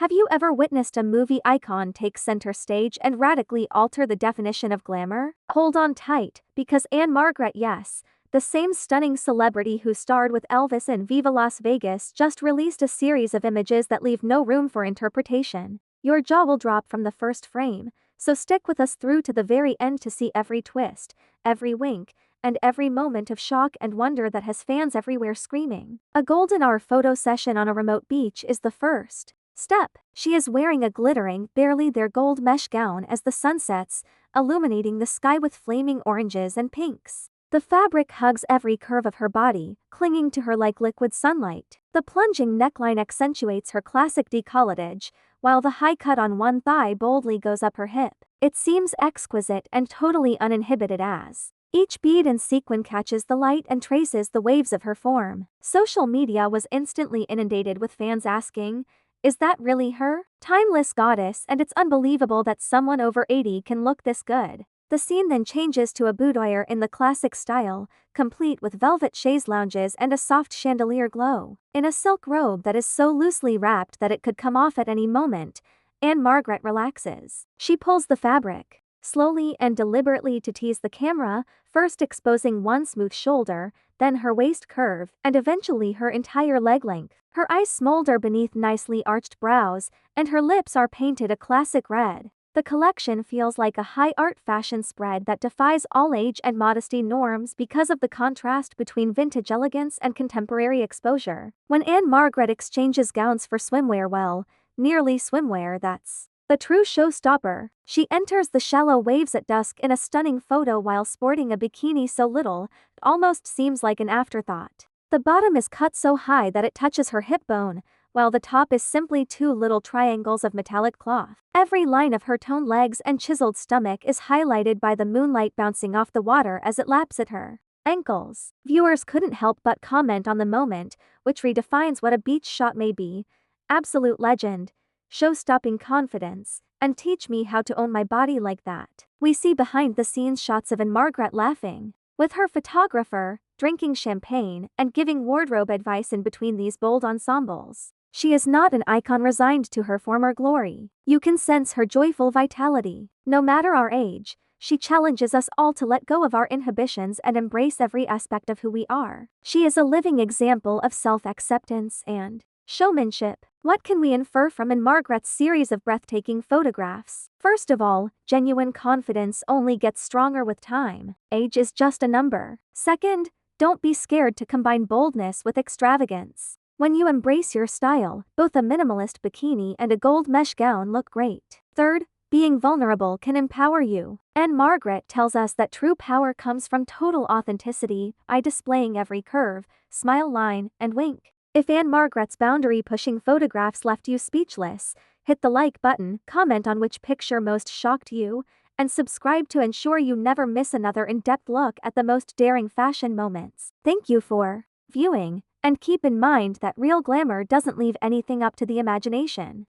Have you ever witnessed a movie icon take center stage and radically alter the definition of glamour? Hold on tight, because Ann-Margret, yes, the same stunning celebrity who starred with Elvis in Viva Las Vegas, just released a series of images that leave no room for interpretation. Your jaw will drop from the first frame, so stick with us through to the very end to see every twist, every wink, and every moment of shock and wonder that has fans everywhere screaming. A golden hour photo session on a remote beach is the first step. She is wearing a glittering, barely there gold mesh gown as the sun sets, illuminating the sky with flaming oranges and pinks. The fabric hugs every curve of her body, clinging to her like liquid sunlight. The plunging neckline accentuates her classic décolletage, while the high cut on one thigh boldly goes up her hip. It seems exquisite and totally uninhibited as each bead and sequin catches the light and traces the waves of her form. Social media was instantly inundated with fans asking, "Is that really her? Timeless goddess, and it's unbelievable that someone over 80 can look this good." The scene then changes to a boudoir in the classic style, complete with velvet chaise lounges and a soft chandelier glow. In a silk robe that is so loosely wrapped that it could come off at any moment, Ann-Margret relaxes. She pulls the fabric slowly and deliberately to tease the camera, first exposing one smooth shoulder, then her waist curve, and eventually her entire leg length. Her eyes smolder beneath nicely arched brows, and her lips are painted a classic red. The collection feels like a high art fashion spread that defies all age and modesty norms because of the contrast between vintage elegance and contemporary exposure. When Ann-Margret exchanges gowns for swimwear, well, nearly swimwear, that's the true showstopper. She enters the shallow waves at dusk in a stunning photo while sporting a bikini so little, it almost seems like an afterthought. The bottom is cut so high that it touches her hip bone, while the top is simply two little triangles of metallic cloth. Every line of her toned legs and chiseled stomach is highlighted by the moonlight bouncing off the water as it laps at her ankles. Viewers couldn't help but comment on the moment, which redefines what a beach shot may be: absolute legend, show-stopping confidence, and teach me how to own my body like that. We see behind-the-scenes shots of Ann-Margret laughing with her photographer, drinking champagne, and giving wardrobe advice in between these bold ensembles. She is not an icon resigned to her former glory. You can sense her joyful vitality. No matter our age, she challenges us all to let go of our inhibitions and embrace every aspect of who we are. She is a living example of self-acceptance and showmanship. What can we infer from Ann-Margret's series of breathtaking photographs? First of all, genuine confidence only gets stronger with time. Age is just a number. Second, don't be scared to combine boldness with extravagance. When you embrace your style, both a minimalist bikini and a gold mesh gown look great. Third, being vulnerable can empower you. Ann-Margret tells us that true power comes from total authenticity by displaying every curve, smile line, and wink. If Ann-Margret's boundary-pushing photographs left you speechless, hit the like button, comment on which picture most shocked you, and subscribe to ensure you never miss another in-depth look at the most daring fashion moments. Thank you for viewing, and keep in mind that real glamour doesn't leave anything up to the imagination.